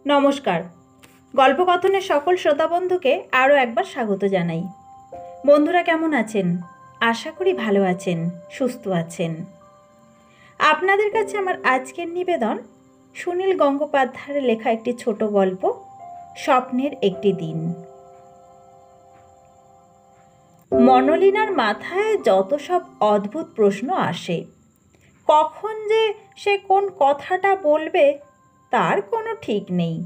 নমস্কার। গল্পকথনের সকল শ্রোতা বন্ধুকে আরও একবার স্বাগত জানাই। বন্ধুরা কেমন আছেন? আশা করি ভালো আছেন, সুস্থ আছেন। আপনাদের কাছে আমার আজকের নিবেদন সুনীল গঙ্গোপাধ্যায়ের লেখা একটি ছোট গল্প, স্বপ্নের একটি দিন। মনোলিনার মাথায় যত সব অদ্ভুত প্রশ্ন আসে, কখন যে সে কোন কথাটা বলবে তার কোনো ঠিক নেই।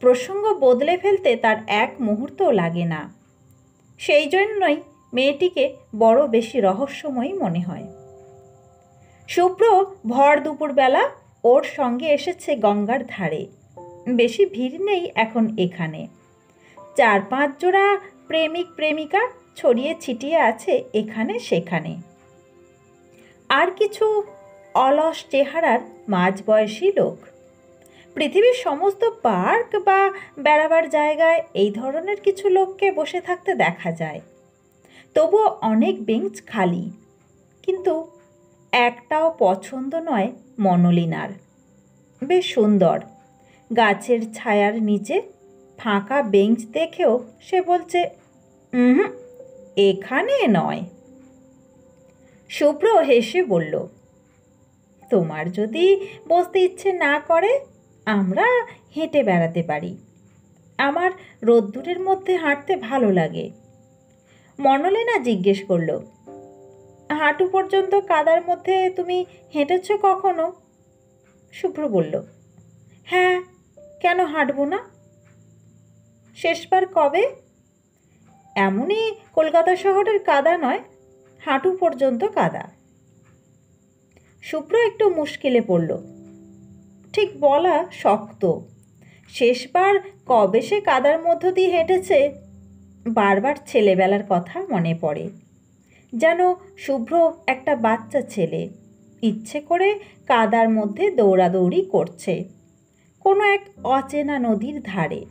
প্রসঙ্গ বদলে ফেলতে তার এক মুহূর্তও লাগে না। সেই জন্যই মেয়েটিকে বড় বেশি রহস্যময়ী মনে হয়। শুভ্র ভর দুপুরবেলা ওর সঙ্গে এসেছে গঙ্গার ধারে। বেশি ভিড় নেই এখন এখানে। 4-5 জোড়া প্রেমিক প্রেমিকা ছড়িয়ে ছিটিয়ে আছে এখানে সেখানে। আর কিছু অলস চেহারার মাঝবয়সী লোক। পৃথিবীর সমস্ত পার্ক বা বেড়াবার জায়গায় এই ধরনের কিছু লোককে বসে থাকতে দেখা যায়। তবুও অনেক বেঞ্চ খালি, কিন্তু একটাও পছন্দ নয় মনোলিনার। বেশ সুন্দর গাছের ছায়ার নিচে ফাঁকা বেঞ্চ দেখেও সে বলছে, এখানে নয়। শুভ্র হেসে বলল, তোমার যদি বসতে ইচ্ছে না করে আমরা হেঁটে বেড়াতে পারি। আমার রোদ্দুরের মধ্যে হাঁটতে ভালো লাগে। মনোলিনা জিজ্ঞেস করল, হাঁটু পর্যন্ত কাদার মধ্যে তুমি হেঁটেছ কখনো? শুভ্র বলল, হ্যাঁ, কেন হাঁটব না? শেষবার কবে? এমনই কলকাতা শহরের কাদা নয়, হাঁটু পর্যন্ত কাদা। শুভ্র একটু মুশকিলে পড়ল। ঠিক বলা শক্ত। শেষবার কবে সে কাদার মধ্য দিয়ে হেঁটেছে বারবার ছেলেবেলার কথা মনে পড়ে। যেন শুভ্র একটা বাচ্চা ছেলে, ইচ্ছে করে কাদার মধ্যে দৌড়াদৌড়ি করছে কোনো এক অচেনা নদীর ধারে।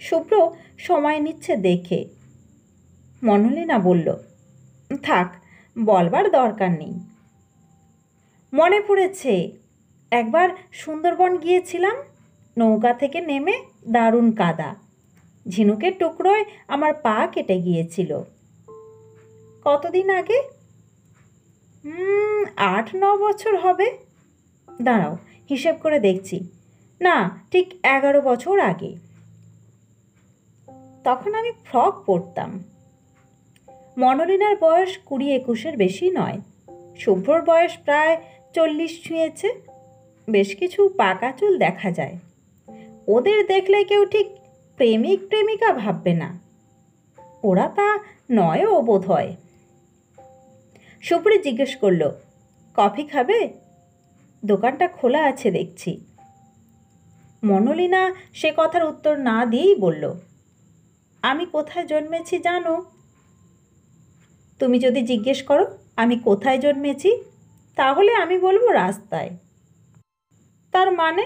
শুভ্র সময় নিচ্ছে দেখে। মনোলিনা বলল, থাক, বলবার দরকার নেই। মনে পড়েছে, একবার সুন্দরবন গিয়েছিলাম। নৌকা থেকে নেমে দারুণ কাদা। ঝিনুকের টুকরোয় আমার পা কেটে গিয়েছিল। কতদিন আগে? 8-9 বছর হবে। দাঁড়াও, হিসেব করে দেখছি। না, ঠিক 11 বছর আগে। তখন আমি ফ্রক পরতাম। মনোলিনার বয়স 20-21-এর বেশি নয়। শুভ্রর বয়স প্রায় 40 ছুঁয়েছে। বেশ কিছু পাকা চুল দেখা যায়। ওদের দেখলে কেউ ঠিক প্রেমিক প্রেমিকা ভাববে না। ওরা তা নয়ও বোধ হয়। শুভ্র জিজ্ঞেস করল, কফি খাবে? দোকানটা খোলা আছে দেখছি। মনোলিনা সে কথার উত্তর না দিয়েই বলল, আমি কোথায় জন্মেছি জানো? তুমি যদি জিজ্ঞেস করো আমি কোথায় জন্মেছি, তাহলে আমি বলবো রাস্তায়। তার মানে?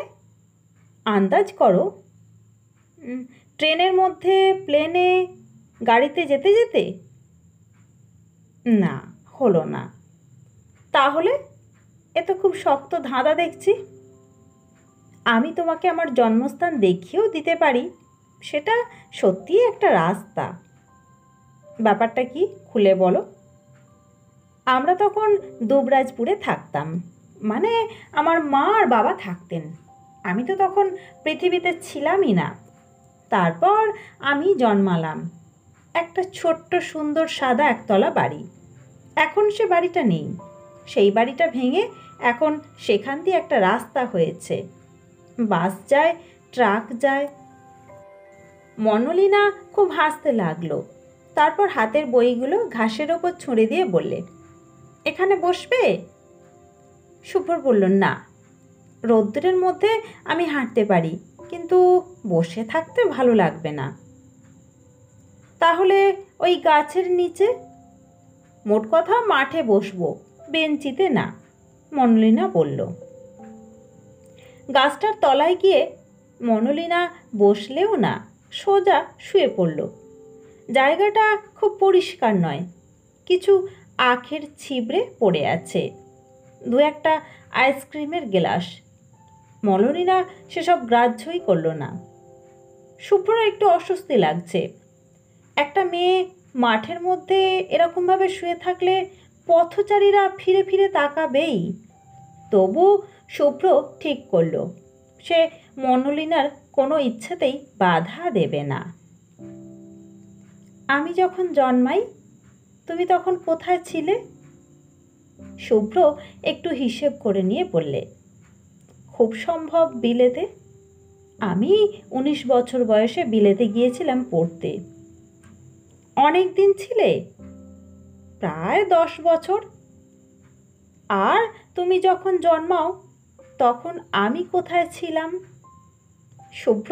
আন্দাজ করো। ট্রেনের মধ্যে, প্লেনে, গাড়িতে যেতে যেতে? না, হলো না। তাহলে? এ তো খুব শক্ত ধাঁধা দেখছি। আমি তোমাকে আমার জন্মস্থান দেখিয়েও দিতে পারি। সেটা সত্যিই একটা রাস্তা। ব্যাপারটা কি, খুলে বলো। আমরা তখন দুবরাজপুরে থাকতাম। মানে আমার মা আর বাবা থাকতেন। আমি তো তখন পৃথিবীতে ছিলামই না। তারপর আমি জন্মালাম। একটা ছোট্ট সুন্দর সাদা একতলা বাড়ি। এখন সে বাড়িটা নেই। সেই বাড়িটা ভেঙে এখন সেখান দিয়ে একটা রাস্তা হয়েছে। বাস যায়, ট্রাক যায়। মনোলিনা খুব হাসতে লাগলো। তারপর হাতের বইগুলো ঘাসের ওপর ছুঁড়ে দিয়ে বললে, এখানে বসবে? শুভ্র বলল, না, রোদ্দুরের মধ্যে আমি হাঁটতে পারি, কিন্তু বসে থাকতে ভালো লাগবে না। তাহলে ওই গাছের নিচে? মোট কথা মাঠে বসবো, বেঞ্চিতে না, মনোলিনা বলল। গাছটার তলায় গিয়ে মনোলিনা বসলেও না, সোজা শুয়ে পড়ল। জায়গাটা খুব পরিষ্কার নয়। কিছু আখের ছিবড়ে পড়ে আছে, 2-একটা আইসক্রিমের গ্লাস। মনোলিনা সেসব গ্রাহ্যই করল না। শুভ্রর একটু অস্বস্তি লাগছে। একটা মেয়ে মাঠের মধ্যে এরকমভাবে শুয়ে থাকলে পথচারীরা ফিরে ফিরে তাকাবেই। তবু শুভ্র ঠিক করল সে মনোলিনার কোনো ইচ্ছেতেই বাধা দেবে না। আমি যখন জন্মাই তুমি তখন কোথায় ছিলে? শুভ্র একটু হিসেব করে নিয়ে বললে, খুব সম্ভব বিলেতে। আমি 19 বছর বয়সে বিলেতে গিয়েছিলাম পড়তে। অনেক দিন ছিলে? প্রায় 10 বছর। আর তুমি যখন জন্মাও তখন আমি কোথায় ছিলাম? শুভ্র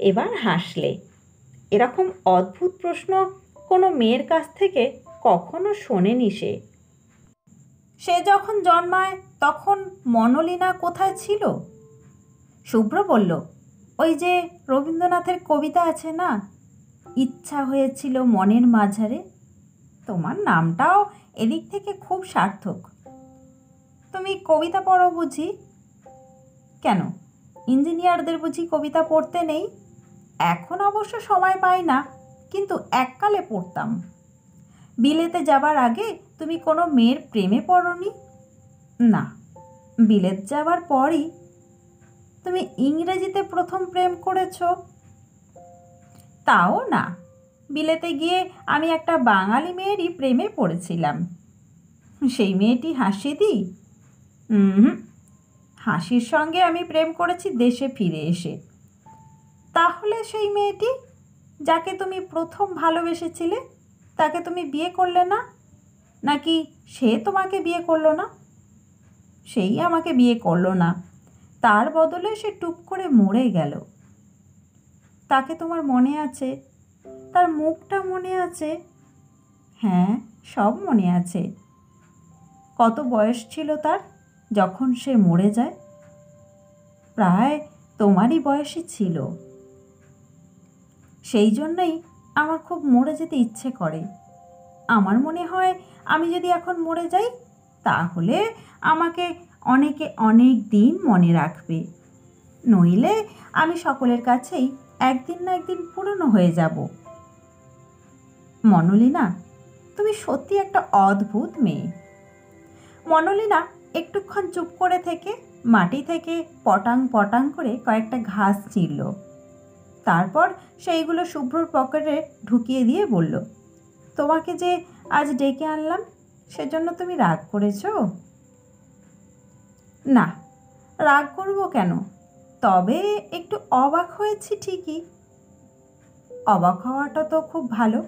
এবার হাসলে। এরকম অদ্ভুত প্রশ্ন কোনো মেয়ের কাছ থেকে কখনো শোনেনি সে। সে যখন জন্মায় তখন মনোলিনা কোথায় ছিল? শুভ্র বলল, ওই যে রবীন্দ্রনাথের কবিতা আছে না, ইচ্ছা হয়েছিল মনের মাঝারে। তোমার নামটাও এদিক থেকে খুব সার্থক। তুমি কবিতা পড়ো বুঝি? কেন, ইঞ্জিনিয়ারদের বুঝি কবিতা পড়তে নেই? এখন অবশ্য সময় পাই না, কিন্তু এককালে পড়তাম। বিলেতে যাবার আগে তুমি কোনো মেয়ের প্রেমে পড়নি? না, বিলেত যাবার পরই তুমি ইংরেজিতে প্রথম প্রেম করেছ। তাও না, বিলেতে গিয়ে আমি একটা বাঙালি মেয়েরই প্রেমে পড়েছিলাম। সেই মেয়েটি হাসিদি? হাসির সঙ্গে আমি প্রেম করেছি দেশে ফিরে এসে। তাহলে সেই মেয়েটি যাকে তুমি প্রথম ভালোবেসেছিলে তাকে তুমি বিয়ে করলে না, নাকি সে তোমাকে বিয়ে করলো না? সেই আমাকে বিয়ে করলো না, তার বদলে সে টুপ করে মরে গেল। তাকে তোমার মনে আছে? তার মুখটা মনে আছে? হ্যাঁ, সব মনে আছে। কত বয়স ছিল তার যখন সে মরে যায়? প্রায় তোমারই বয়সই ছিল। সেই জন্যই আমার খুব মরে যেতে ইচ্ছে করে। আমার মনে হয় আমি যদি এখন মরে যাই তাহলে আমাকে অনেকে অনেক দিন মনে রাখবে, নইলে আমি সকলের কাছেই একদিন না একদিন পুরনো হয়ে যাব। মনোলিনা, তুমি সত্যি একটা অদ্ভুত মেয়ে। মনোলিনা একটুক্ষণ চুপ করে থেকে মাটি থেকে পটাং পটাং করে কয়েকটা ঘাস ছিঁড়ল। তারপর সেইগুলো শুভ্রর পকেটে ঢুকিয়ে দিয়ে বলল, তোমাকে যে আজ ডেকে আনলাম সেজন্য তুমি রাগ করেছ? না, রাগ করব কেন, তবে একটু অবাক হয়েছি ঠিকই। অবাক হওয়াটা তো খুব ভালো।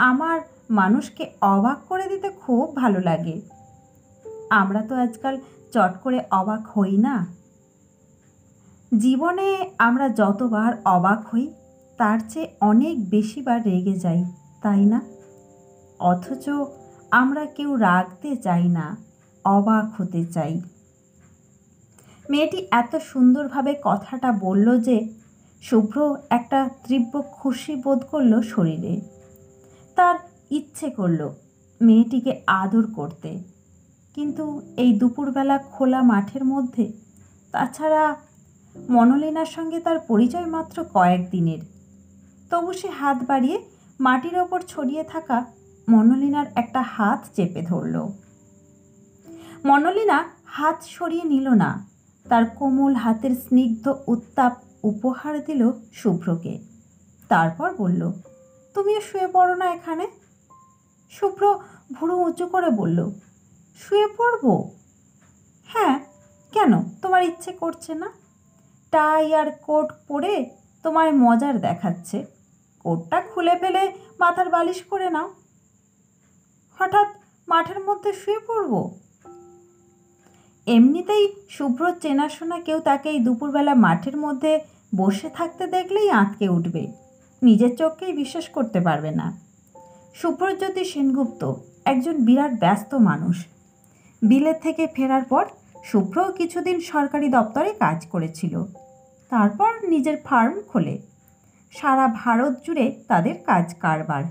আমার মানুষকে অবাক করে দিতে খুব ভালো লাগে। আমরা তো আজকাল চট করে অবাক হই না। জীবনে আমরা যতবার অবাক হই তার চেয়ে অনেক বেশিবার রেগে যাই, তাই না? অথচ আমরা কেউ রাগতে চাই না, অবাক হতে চাই। মেয়েটি এত সুন্দরভাবে কথাটা বলল যে শুভ্র একটা তীব্র খুশি বোধ করল শরীরে। তার ইচ্ছে করল মেয়েটিকে আদর করতে, কিন্তু এই দুপুরবেলা খোলা মাঠের মধ্যে, তাছাড়া মনোলিনার সঙ্গে তার পরিচয় মাত্র কয়েকদিনের। তবু সে হাত বাড়িয়ে মাটির ওপর ছড়িয়ে থাকা মনোলিনার একটা হাত চেপে ধরল। মনোলিনা হাত সরিয়ে নিল না, তার কোমল হাতের স্নিগ্ধ উত্তাপ উপহার দিল শুভ্রকে। তারপর বলল, তুমিও শুয়ে পড়ো না এখানে। শুভ্র ভুরু উঁচু করে বলল, শুয়ে পড়ব? হ্যাঁ, কেন, তোমার ইচ্ছে করছে না? টাই আর কোট পরে তোমায় মজার দেখাচ্ছে। কোটটা খুলে ফেলে মাথার বালিশ করে নাও। হঠাৎ মাঠের মধ্যে শুয়ে পড়ব? এমনিতেই শুভ্র চেনাশোনা কেউ তাকে এই দুপুরবেলা মাঠের মধ্যে বসে থাকতে দেখলেই আঁতকে উঠবে, নিজের চোখকেই বিশ্বাস করতে পারবে না। শুভ্রজ্যোতি সেনগুপ্ত একজন বিরাট ব্যস্ত মানুষ। বিলেত থেকে ফেরার পর শুভ্র কিছুদিন সরকারি দপ্তরে কাজ করেছিল, তারপর নিজের ফার্ম খোলে। সারা ভারত জুড়ে তাদের কাজ কারবার,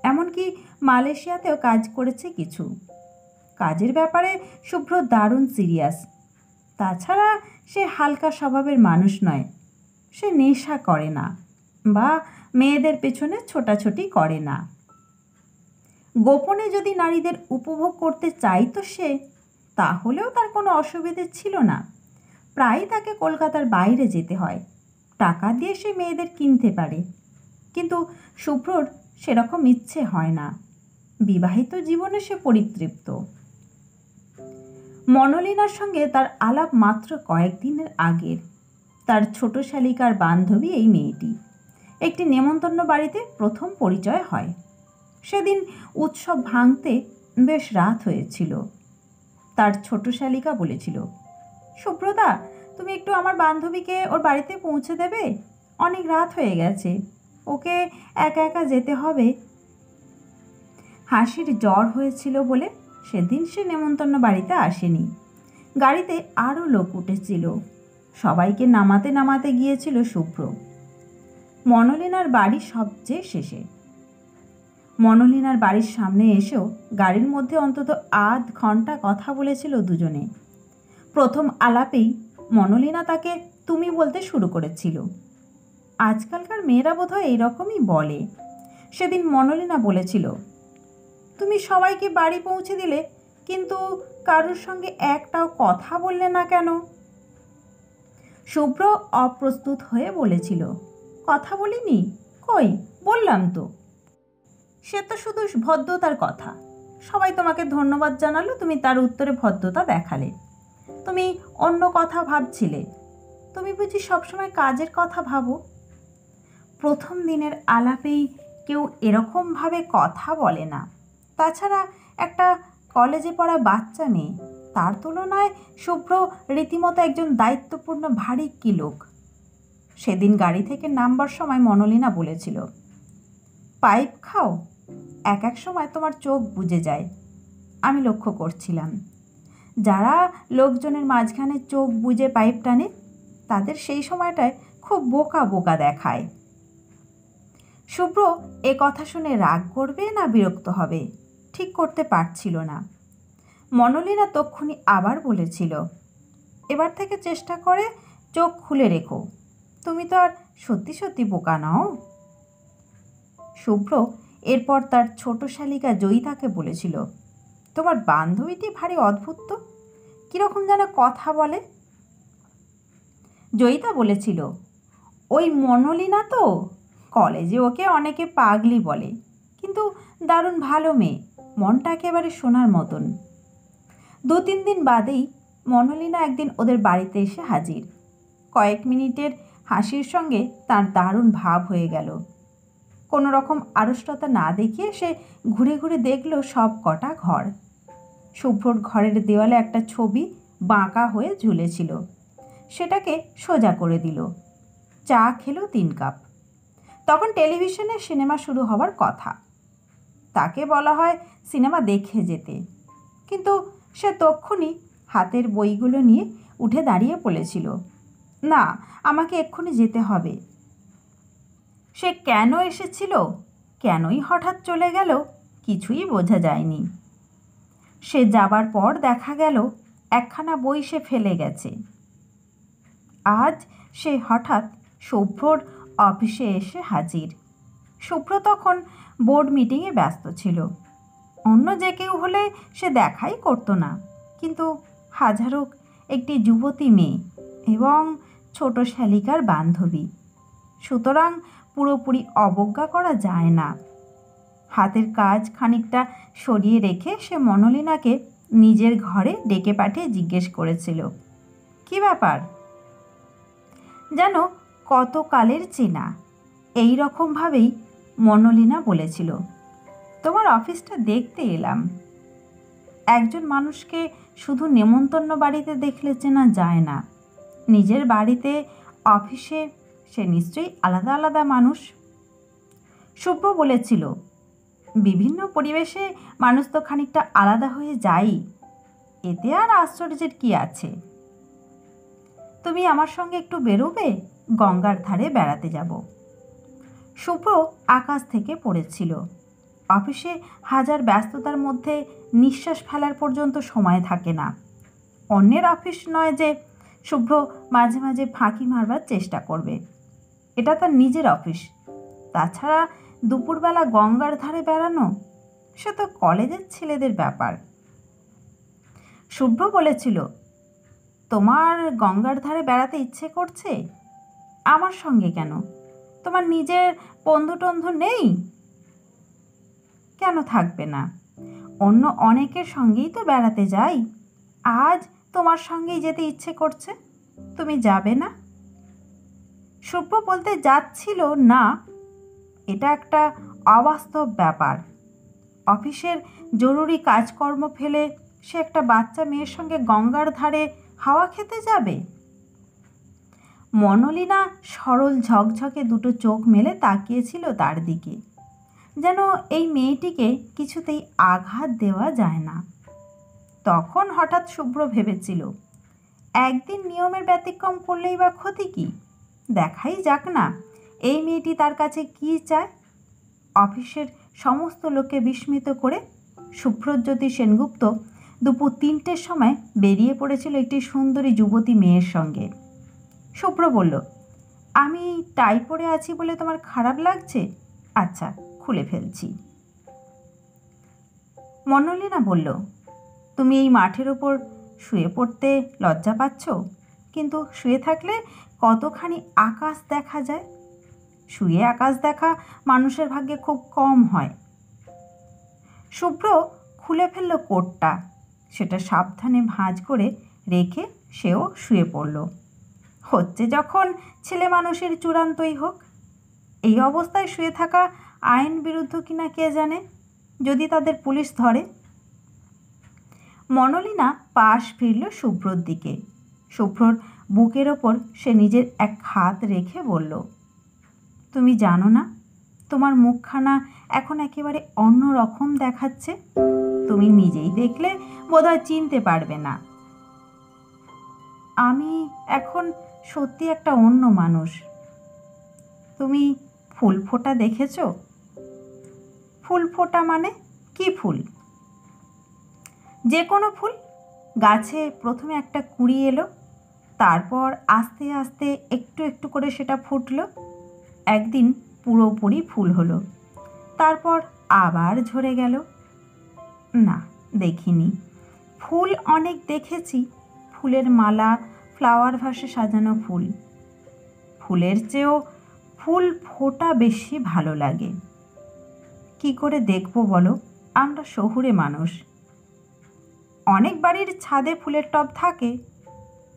এমনকি মালয়েশিয়াতেও কাজ করেছে কিছু। কাজের ব্যাপারে শুভ্র দারুণ সিরিয়াস। তাছাড়া সে হালকা স্বভাবের মানুষ নয়। সে নেশা করে না বা মেয়েদের পেছনে ছোটাছুটি করে না। গোপনে যদি নারীদের উপভোগ করতে চাইতো সে, তাহলেও তার কোনো অসুবিধে ছিল না। প্রায়ই তাকে কলকাতার বাইরে যেতে হয়, টাকা দিয়ে সে মেয়েদের কিনতে পারে। কিন্তু শুভ্রর সেরকম ইচ্ছে হয় না। বিবাহিত জীবনে সে পরিতৃপ্ত। মনোলিনার সঙ্গে তার আলাপ মাত্র কয়েকদিনের আগের। তার ছোট শালিকার বান্ধবী এই মেয়েটি। একটি নেমন্তন্ন বাড়িতে প্রথম পরিচয় হয়। সেদিন উৎসব ভাঙতে বেশ রাত হয়েছিল। তার ছোট শালিকা বলেছিল, সুব্রতা, তুমি একটু আমার বান্ধবীকে ওর বাড়িতে পৌঁছে দেবে? অনেক রাত হয়ে গেছে, ওকে একা একা যেতে হবে। হাসির জ্বর হয়েছিল বলে সেদিন সে নেমন্তন্ন বাড়িতে আসেনি। গাড়িতে আরও লোক উঠেছিল। সবাইকে নামাতে নামাতে গিয়েছিল শুভ্র। মনোলিনার বাড়ি সবচেয়ে শেষে। মনোলিনার বাড়ির সামনে এসেও গাড়ির মধ্যে অন্তত আধ ঘন্টা কথা বলেছিল দুজনে। প্রথম আলাপেই মনোলিনা তাকে তুমি বলতে শুরু করেছিল। আজকালকার মেয়েরা বোধহয় এইরকমই বলে। সেদিন মনোলিনা বলেছিল, তুমি সবাইকে বাড়ি পৌঁছে দিলে, কিন্তু কারোর সঙ্গে একটাও কথা বললে না কেন? শুভ্র অপ্রস্তুত হয়ে বলেছিল, কথা বলিনি? কই, বললাম তো। সে তো শুধু ভদ্রতার কথা। সবাই তোমাকে ধন্যবাদ জানালো, তুমি তার উত্তরে ভদ্রতা দেখালে। তুমি অন্য কথা ভাবছিলে। তুমি বুঝি সবসময় কাজের কথা ভাবো? প্রথম দিনের আলাপেই কেউ এরকমভাবে কথা বলে না। তাছাড়া একটা কলেজে পড়া বাচ্চা মেয়ে, তার তুলনায় শুভ্র রীতিমতো একজন দায়িত্বপূর্ণ ভারী লোক। সেদিন গাড়ি থেকে নামবার সময় মনোলিনা বলেছিল, পাইপ খাও? এক এক সময় তোমার চোখ বুজে যায়। আমি লক্ষ্য করছিলাম, যারা লোকজনের মাঝখানে চোখ বুজে পাইপ টানে তাদের সেই সময়টায় খুব বোকা বোকা দেখায়। শুভ্র এ কথা শুনে রাগ করবে না বিরক্ত হবে ঠিক করতে পারছিল না। মনোলিনা তক্ষুনি আবার বলেছিল, এবার থেকে চেষ্টা করে চোখ খুলে রেখো, তুমি তো আর সত্যি সত্যি বোকা নও। শুভ্র এরপর তার ছোট শালিকা জয়িতাকে বলেছিল, তোমার বান্ধবীটি ভারী অদ্ভুত তো, কীরকম যেন কথা বলে। জয়িতা বলেছিল, ওই মনোলিনা তো, কলেজে ওকে অনেকে পাগলি বলে, কিন্তু দারুণ ভালো মেয়ে, মনটা একেবারে সোনার মতন। 2-3 দিন বাদেই মনোলিনা একদিন ওদের বাড়িতে এসে হাজির। কয়েক মিনিটের হাসির সঙ্গে তার দারুণ ভাব হয়ে গেল। কোনো রকম আড়ষ্টতা না দেখিয়ে সে ঘুরে ঘুরে দেখল সব কটা ঘর। শুভ্রর ঘরের দেওয়ালে একটা ছবি বাঁকা হয়ে ঝুলেছিল, সেটাকে সোজা করে দিল। চা খেলো 3 কাপ। তখন টেলিভিশনে সিনেমা শুরু হবার কথা। তাকে বলা হয় সিনেমা দেখে যেতে, কিন্তু সে তক্ষুনি হাতের বইগুলো নিয়ে উঠে দাঁড়িয়ে পড়েছিল, না, আমাকে এক্ষুনি যেতে হবে। সে কেন এসেছিল, কেনই হঠাৎ চলে গেল, কিছুই বোঝা যায়নি। সে যাবার পর দেখা গেল একখানা বই সে ফেলে গেছে। আজ সে হঠাৎ শুভ্রর অফিসে এসে হাজির। শুভ্র তখন বোর্ড মিটিংয়ে ব্যস্ত ছিল। অন্য যে কেউ হলে সে দেখাই করতো না, কিন্তু হাজারোক একটি যুবতী মেয়ে এবং ছোট শালিকার বান্ধবী, সুতরাং পুরোপুরি অবজ্ঞা করা যায় না। হাতের কাজ খানিকটা সরিয়ে রেখে সে মনোলিনাকে নিজের ঘরে ডেকে পাঠিয়ে জিজ্ঞেস করেছিল, কি ব্যাপার? যেন কত কালের চেনা। এই রকমভাবেই মনোলিনা বলেছিল, তোমার অফিসটা দেখতে এলাম। একজন মানুষকে শুধু নেমন্তন্ন বাড়িতে দেখলে চেনা যায় না, নিজের বাড়িতে, অফিসে সে নিশ্চয়ই আলাদা আলাদা মানুষ। শুভ্র বলেছিল, বিভিন্ন পরিবেশে মানুষ তো খানিকটা আলাদা হয়ে যায়, এতে আর আশ্চর্যের কি আছে? তুমি আমার সঙ্গে একটু বেরোবে? গঙ্গার ধারে বেড়াতে যাব। শুভ্র আকাশ থেকে পড়েছিল। অফিসে হাজার ব্যস্ততার মধ্যে নিঃশ্বাস ফেলার পর্যন্ত সময় থাকে না। অন্যের অফিস নয় যে শুভ্র মাঝে মাঝে ফাঁকি মারবার চেষ্টা করবে। এটা তার নিজের অফিস। তাছাড়া দুপুরবেলা গঙ্গার ধারে বেড়ানো সে তো কলেজের ছেলেদের ব্যাপার। শুভ্র বলেছিল, তোমার গঙ্গার ধারে বেড়াতে ইচ্ছে করছে, আমার সঙ্গে কেন? তোমার নিজের বন্ধু টন্ধু নেই? কেন থাকবে না? অন্য অনেকের সঙ্গেই তো বেড়াতে যাই। আজ তোমার সঙ্গেই যেতে ইচ্ছে করছে, তুমি যাবে না? শুভ্র বলতে যাচ্ছিল না, এটা একটা অবাস্তব ব্যাপার। অফিসের জরুরি কাজকর্ম ফেলে সে একটা বাচ্চা মেয়ের সঙ্গে গঙ্গার ধারে হাওয়া খেতে যাবে? মনোলিনা সরল ঝকঝকে দুটো চোখ মেলে তাকিয়েছিল তার দিকে, যেন এই মেয়েটিকে কিছুতেই আঘাত দেওয়া যায় না। তখন হঠাৎ শুভ্র ভেবেছিল, একদিন নিয়মের ব্যতিক্রম করলেই বা ক্ষতি কী? দেখাই যাক না এই মেয়েটি তার কাছে কী চায়। অফিসের সমস্ত লোককে বিস্মিত করে শুভ্রজ্যোতি সেনগুপ্ত দুপুর 3টের সময় বেরিয়ে পড়েছিল একটি সুন্দরী যুবতী মেয়ের সঙ্গে। শুভ্র বলল, আমি টাই পরে আছি বলে তোমার খারাপ লাগছে? আচ্ছা, খুলে ফেলছি। মনোলিনা বলল, তুমি এই মাঠের ওপর শুয়ে পড়তে লজ্জা পাচ্ছ, কিন্তু শুয়ে থাকলে কতখানি আকাশ দেখা যায়। শুয়ে আকাশ দেখা মানুষের ভাগ্যে খুব কম হয়। শুভ্র খুলে ফেলল কোটটা, সেটা সাবধানে ভাঁজ করে রেখে সেও শুয়ে পড়ল। হচ্ছে যখন ছেলে মানুষের চূড়ান্তই হোক। এই অবস্থায় শুয়ে থাকা আইন বিরুদ্ধ কিনা কে জানে, যদি তাদের পুলিশ ধরে। মনোলিনা পাশ ফিরল শুভ্রর দিকে। শুভ্রর বুকের ওপর সে নিজের এক হাত রেখে বলল, তুমি জানো না, তোমার মুখখানা এখন একেবারে অন্য রকম দেখাচ্ছে। তুমি নিজেই দেখলে বোধহয় চিনতে পারবে না। আমি এখন সত্যি একটা অন্য মানুষ। তুমি ফুল ফোটা দেখেছ? ফুল ফোটা মানে কি ফুল? যে কোনো ফুল। গাছে প্রথমে একটা কুঁড়ি এলো, তারপর আস্তে আস্তে একটু একটু করে সেটা ফুটলো, একদিন পুরোপুরি ফুল হলো, তারপর আবার ঝরে গেল। না, দেখিনি। ফুল অনেক দেখেছি, ফুলের মালা, ফ্লাওয়ার ভাসে সাজানো ফুল। ফুলের চেয়েও ফুল ফোটা বেশি ভালো লাগে। কি করে দেখব বলো, আমরা শহুরে মানুষ। অনেক বাড়ির ছাদে ফুলের টব থাকে।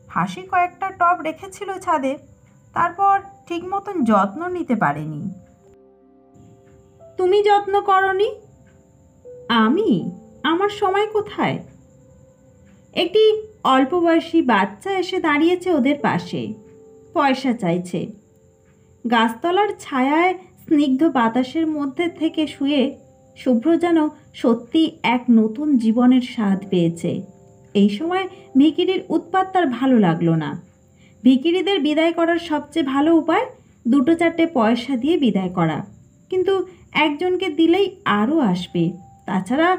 হাসি কয়েকটা টব রেখেছিল ছাদে, তারপর ঠিক মতন যত্ন নিতে পারেনি। তুমি যত্ন করনি? আমি? আমার সময় কোথায়? একটি অল্প বয়সী বাচ্চা এসে দাঁড়িয়েছে ওদের পাশে, পয়সা চাইছে। গাছতলার ছায়ায় স্নিগ্ধ বাতাসের মধ্যে থেকে শুয়ে শুভ্র যেন সত্যি এক নতুন জীবনের স্বাদ পেয়েছে। এই সময় ভিখিরির উৎপাত তার ভালো লাগলো না। ভিখিরিদের বিদায় করার সবচেয়ে ভালো উপায় 2-4টে পয়সা দিয়ে বিদায় করা, কিন্তু একজনকে দিলেই আরও আসবে। তাছাড়া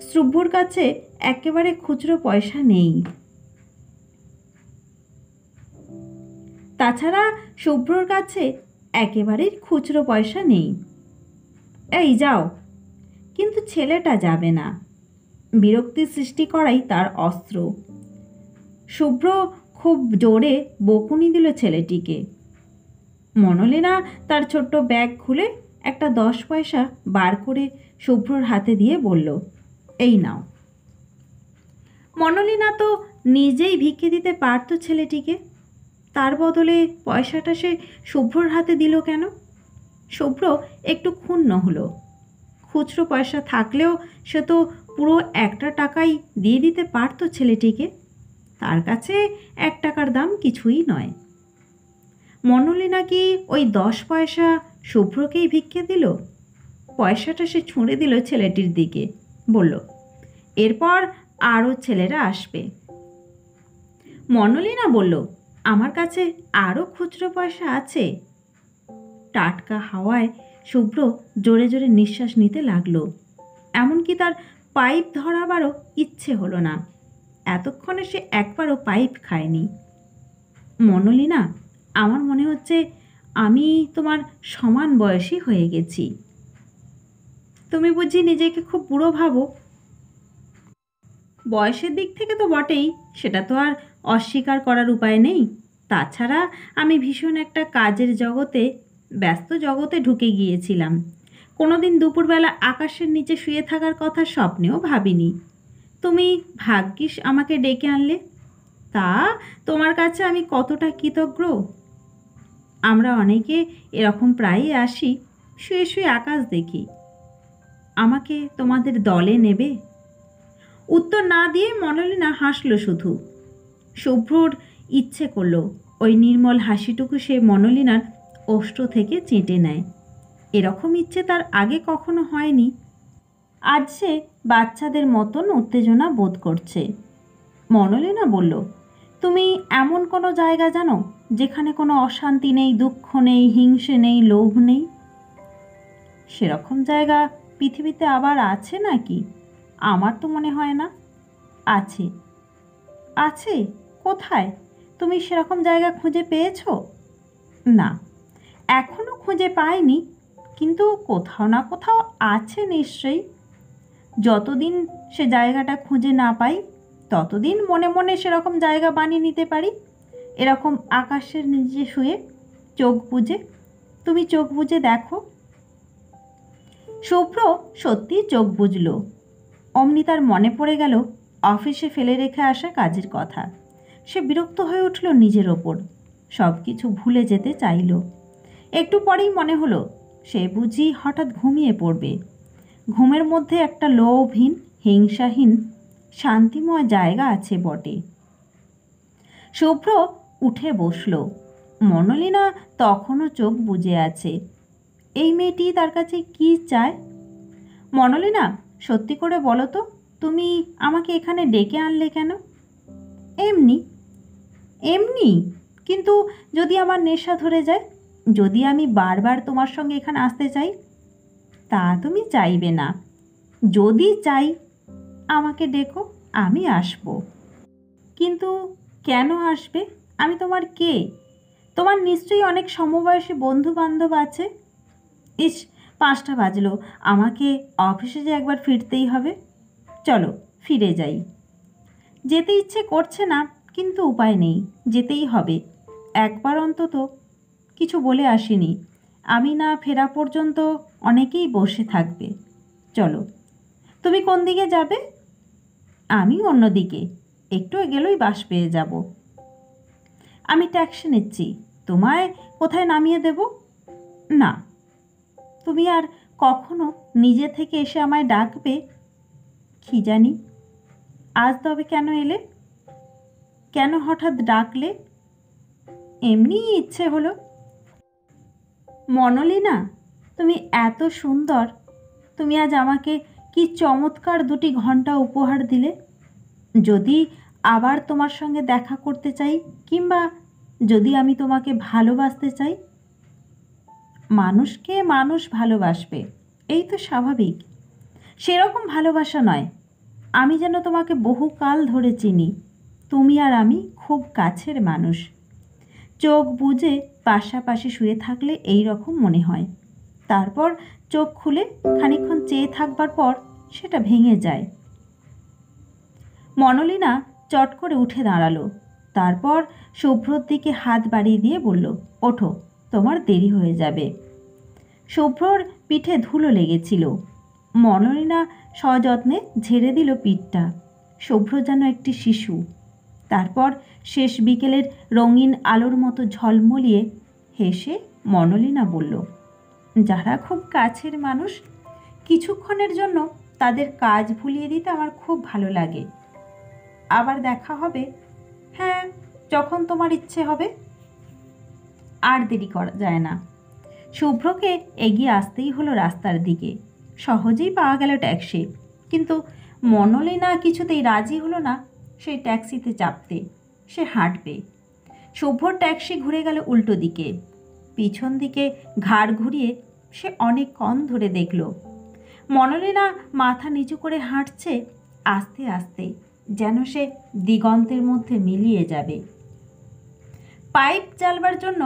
শুভ্রর কাছে একেবারে খুচরো পয়সা নেই। একেবারেই খুচরো পয়সা নেই। এই যাও। কিন্তু ছেলেটা যাবে না। বিরক্তি সৃষ্টি করাই তার অস্ত্র। শুভ্র খুব জোরে বকুনি দিল ছেলেটিকে। মনোলিনা তার ছোট্ট ব্যাগ খুলে একটা 10 পয়সা বার করে শুভ্রর হাতে দিয়ে বলল, এই নাও। মনোলিনা তো নিজেই ভিক্ষে দিতে পারত ছেলেটিকে, তার বদলে পয়সাটা সে শুভ্রর হাতে দিল কেন? শুভ্র একটু ক্ষুণ্ণ হলো। খুচরো পয়সা থাকলেও সে তো পুরো 1 টাকাই দিয়ে দিতে পারত ছেলেটিকে। তার কাছে 1 টাকার দাম কিছুই নয়। মনোলিনা কি ওই 10 পয়সা শুভ্রকেই ভিক্ষে দিল? পয়সাটা সে ছুঁড়ে দিল ছেলেটির দিকে, বলল, এরপর আরও ছেলেরা আসবে। মনোলিনা বলল, আমার কাছে আরও খুচরো পয়সা আছে। টাটকা হাওয়ায় শুভ্র জোরে জোরে নিঃশ্বাস নিতে লাগলো। এমনকি তার পাইপ ধরাবারও ইচ্ছে হলো না। এতক্ষণে সে একবারও পাইপ খায়নি। মনোলিনা, আমার মনে হচ্ছে আমি তোমার সমান বয়সী হয়ে গেছি। তুমি বুঝি নিজেকে খুব বুড়ো ভাবো? বয়সের দিক থেকে তো বটেই, সেটা তো আর অস্বীকার করার উপায় নেই। তাছাড়া আমি ভীষণ একটা কাজের জগতে, ব্যস্ত জগতে ঢুকে গিয়েছিলাম। কোনোদিন দুপুরবেলা আকাশের নিচে শুয়ে থাকার কথা স্বপ্নেও ভাবিনি। তুমি ভাগ্যিস আমাকে ডেকে আনলে। তা তোমার কাছে আমি কতটা কৃতজ্ঞ। আমরা অনেকে এরকম প্রায়ই আসি, শুয়ে শুয়ে আকাশ দেখি। আমাকে তোমাদের দলে নেবে? উত্তর না দিয়ে মনোলিনা হাসল শুধু। শুভ্রর ইচ্ছে করল ওই নির্মল হাসিটুকু সে মনোলিনার ওষ্ঠ থেকে চেটে নেয়। এরকম ইচ্ছে তার আগে কখনো হয়নি। আজ সে বাচ্চাদের মতন উত্তেজনা বোধ করছে। মনোলিনা বলল, তুমি এমন কোনো জায়গা জানো যেখানে কোনো অশান্তি নেই, দুঃখ নেই, হিংসে নেই, লোভ নেই? সেরকম জায়গা পৃথিবীতে আবার আছে নাকি? আমার তো মনে হয় না। আছে। আছে? কোথায়? তুমি সেরকম জায়গা খুঁজে পেয়েছো? না, এখনো খুঁজে পাইনি, কিন্তু কোথাও না কোথাও আছে নিশ্চয়ই। যতদিন সে জায়গাটা খুঁজে না পাই, ততদিন মনে মনে সেরকম জায়গা বানিয়ে নিতে পারি। এরকম আকাশের নিচে শুয়ে চোখ বুজে। তুমি চোখ বুজে দেখো। শুভ্র সত্যি চোখ বুজল। অমনি তার মনে পড়ে গেল অফিসে ফেলে রেখে আসা কাজের কথা। সে বিরক্ত হয়ে উঠল নিজের ওপর। সব কিছু ভুলে যেতে চাইল। একটু পরেই মনে হলো সে বুঝি হঠাৎ ঘুমিয়ে পড়বে। ঘুমের মধ্যে একটা লোভহীন, হিংসাহীন, শান্তিময় জায়গা আছে বটে। শুভ্র উঠে বসল। মনোলিনা তখনও চোখ বুজে আছে। এই মেয়েটি তার কাছে কি চায়? মনোলিনা, সত্যি করে বলো তো, তুমি আমাকে এখানে ডেকে আনলে কেন? এমনি। এমনি? কিন্তু যদি আমার নেশা ধরে যায়, যদি আমি বারবার তোমার সঙ্গে এখানে আসতে চাই? তা তুমি চাইবে না। যদি চাই, আমাকে ডেকো, আমি আসব। কিন্তু কেন আসবে? আমি তোমার কে? তোমার নিশ্চয়ই অনেক সমবয়সী বন্ধু বান্ধব আছে। ইস, 5টা বাজলো, আমাকে অফিসে যে একবার ফিরতেই হবে। চলো ফিরে যাই। যেতে ইচ্ছে করছে না, কিন্তু উপায় নেই, যেতেই হবে। একবার অন্তত কিছু বলে আসিনি। আমি না ফেরা পর্যন্ত অনেকেই বসে থাকবে। চলো। তুমি কোন দিকে যাবে? আমি অন্যদিকে, একটু এগোলেই বাস পেয়ে যাব। আমি ট্যাক্সি নিচ্ছি, তোমায় কোথায় নামিয়ে দেব? না। তুমি আর কখনো নিজে থেকে এসে আমায় ডাকবে? কি জানি। আজ তবে কেন এলে? কেন হঠাৎ ডাকলে? এমনিই ইচ্ছে হলো। মনোলিনা, তুমি এত সুন্দর। তুমি আজ আমাকে কি চমৎকার 2টি ঘন্টা উপহার দিলে। যদি আবার তোমার সঙ্গে দেখা করতে চাই, কিংবা যদি আমি তোমাকে ভালোবাসতে চাই, মানুষকে মানুষ ভালোবাসবে, এই তো স্বাভাবিক। সেরকম ভালোবাসা নয়। আমি যেন তোমাকে বহুকাল ধরে চিনি। তুমি আর আমি খুব কাছের মানুষ। চোখ বুজে পাশাপাশি শুয়ে থাকলে এই রকম মনে হয়। তারপর চোখ খুলে খানিকক্ষণ চেয়ে থাকবার পর সেটা ভেঙে যায়। মনোলিনা চট করে উঠে দাঁড়ালো। তারপর শুভ্রর দিকে হাত বাড়িয়ে দিয়ে বলল, ওঠো, তোমার দেরি হয়ে যাবে। শুভ্রর পিঠে ধুলো লেগেছিল। মনোলিনা সযত্নে ঝেড়ে দিল পিঠটা। শুভ্র যেন একটি শিশু। তারপর শেষ বিকেলের রঙিন আলোর মতো ঝলমলিয়ে হেসে মনোলিনা বলল, যারা খুব কাছের মানুষ, কিছুক্ষণের জন্য তাদের কাজ ভুলিয়ে দিতে আমার খুব ভালো লাগে। আবার দেখা হবে? হ্যাঁ, যখন তোমার ইচ্ছে হবে। আর দেরি করা যায় না। শুভ্রকে এগিয়ে আসতেই হলো রাস্তার দিকে। সহজেই পাওয়া গেল ট্যাক্সি, কিন্তু মনোলিনা কিছুতেই রাজি হলো না সেই ট্যাক্সিতে চাপতে। সে হাঁটবে। শুভ্রর ট্যাক্সি ঘুরে গেল উল্টো দিকে। পিছন দিকে ঘাড় ঘুরিয়ে সে অনেকক্ষণ ধরে দেখল মনোলিনা মাথা নিচু করে হাঁটছে আস্তে আস্তে, যেন সে দিগন্তের মধ্যে মিলিয়ে যাবে। পাইপ জ্বালবার জন্য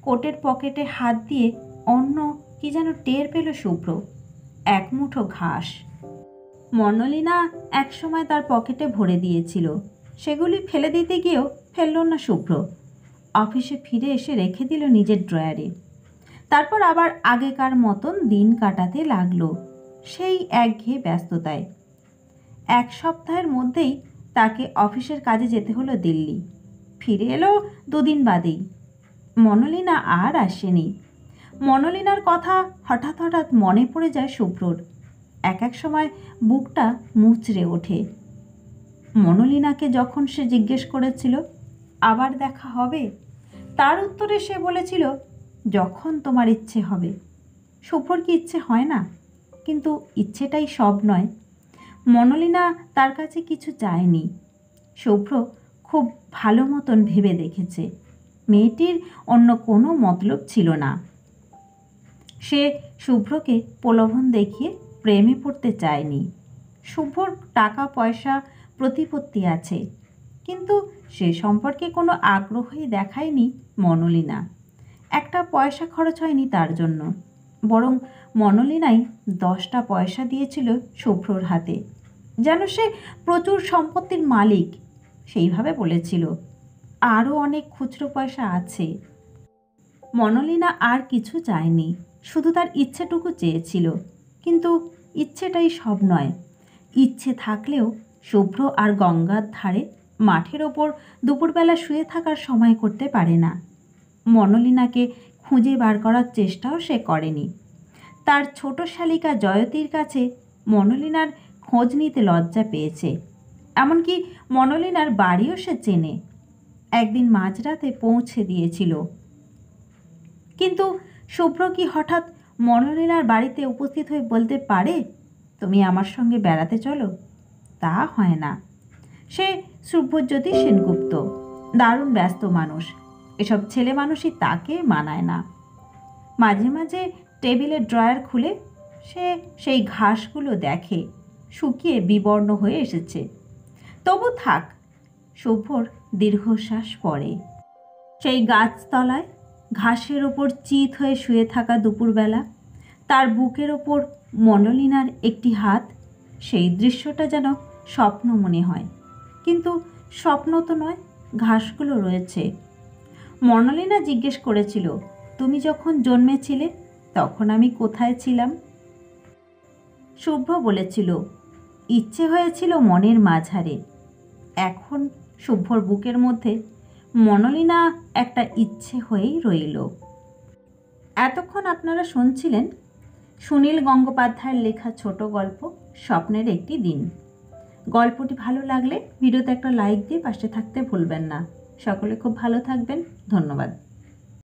কোটের পকেটে হাত দিয়ে অন্য কি যেন টের পেল শুভ্র, এক মুঠো ঘাস। মনোলিনা একসময় তার পকেটে ভরে দিয়েছিল, সেগুলি ফেলে দিতে গিয়েও ফেলল না শুভ্র। অফিসে ফিরে এসে রেখে দিল নিজের ড্রয়ারে। তারপর আবার আগেকার মতন দিন কাটাতে লাগলো সেই একঘেয়ে ব্যস্ততায়। এক সপ্তাহের মধ্যেই তাকে অফিসের কাজে যেতে হলো দিল্লি। ফিরে এলো 2 দিন বাদেই। মনোলিনা আর আসেনি। মনোলিনার কথা হঠাৎ হঠাৎ মনে পড়ে যায় শুভ্রর। এক এক সময় বুকটা মুচড়ে ওঠে। মনোলিনাকে যখন সে জিজ্ঞেস করেছিল আবার দেখা হবে, তার উত্তরে সে বলেছিল, যখন তোমার ইচ্ছে হবে। শুভ্রর কি ইচ্ছে হয় না? কিন্তু ইচ্ছেটাই সব নয়। মনোলিনা তার কাছে কিছু চায়নি। শুভ্র খুব ভালো মতন ভেবে দেখেছে মেয়েটির অন্য কোনো মতলব ছিল না। সে শুভ্রকে প্রলোভন দেখিয়ে প্রেমে পড়তে চায়নি। শুভ্রর টাকা পয়সা প্রতিপত্তি আছে, কিন্তু সে সম্পর্কে কোনো আগ্রহই দেখায়নি মনোলিনা। একটা পয়সা খরচ হয়নি তার জন্য, বরং মনোলিনাই 10টা পয়সা দিয়েছিল শুভ্রর হাতে, যেন সে প্রচুর সম্পত্তির মালিক। সেইভাবে বলেছিল আরও অনেক খুচরো পয়সা আছে। মনোলিনা আর কিছু চায়নি, শুধু তার ইচ্ছেটুকু চেয়েছিল। কিন্তু ইচ্ছেটাই সব নয়। ইচ্ছে থাকলেও শুভ্র আর গঙ্গার ধারে মাঠের ওপর দুপুরবেলা শুয়ে থাকার সময় করতে পারে না। মনোলিনাকে খুঁজে বার করার চেষ্টাও সে করেনি। তার ছোট শালিকা জয়তীর কাছে মনোলিনার খোঁজ নিতে লজ্জা পেয়েছে। এমনকি মনোলিনার বাড়িও সে চেনে। একদিন মাঝরাতে পৌঁছে দিয়েছিল। কিন্তু শুভ্র কি হঠাৎ মনোলিনার বাড়িতে উপস্থিত হয়ে বলতে পারে, তুমি আমার সঙ্গে বেড়াতে চলো? তা হয় না। সে শুভ্রজ্যোতি সেনগুপ্ত, দারুণ ব্যস্ত মানুষ। এসব ছেলে মানুষই তাকে মানায় না। মাঝে মাঝে টেবিলের ড্রয়ার খুলে সে সেই ঘাসগুলো দেখে, শুকিয়ে বিবর্ণ হয়ে এসেছে। তবু থাক। শুভ্রর দীর্ঘশ্বাস পড়ে। সেই গাছতলায় ঘাসের ওপর চিত হয়ে শুয়ে থাকা দুপুরবেলা, তার বুকের ওপর মনোলিনার একটি হাত, সেই দৃশ্যটা যেন স্বপ্ন মনে হয়। কিন্তু স্বপ্ন তো নয়, ঘাসগুলো রয়েছে। মনোলিনা জিজ্ঞেস করেছিল, তুমি যখন জন্মেছিলে তখন আমি কোথায় ছিলাম? শুভ্র বলেছিল, ইচ্ছে হয়েছিল মনের মাঝারে। এখন শুভ্রর বুকের মধ্যে মনোলিনা একটা ইচ্ছে হয়েই রইল। এতক্ষণ আপনারা শুনছিলেন সুনীল গঙ্গোপাধ্যায়ের লেখা ছোট গল্প স্বপ্নের একটি দিন। গল্পটি ভালো লাগলে ভিডিওতে একটা লাইক দিয়ে পাশে থাকতে ভুলবেন না। সকলে খুব ভালো থাকবেন। ধন্যবাদ।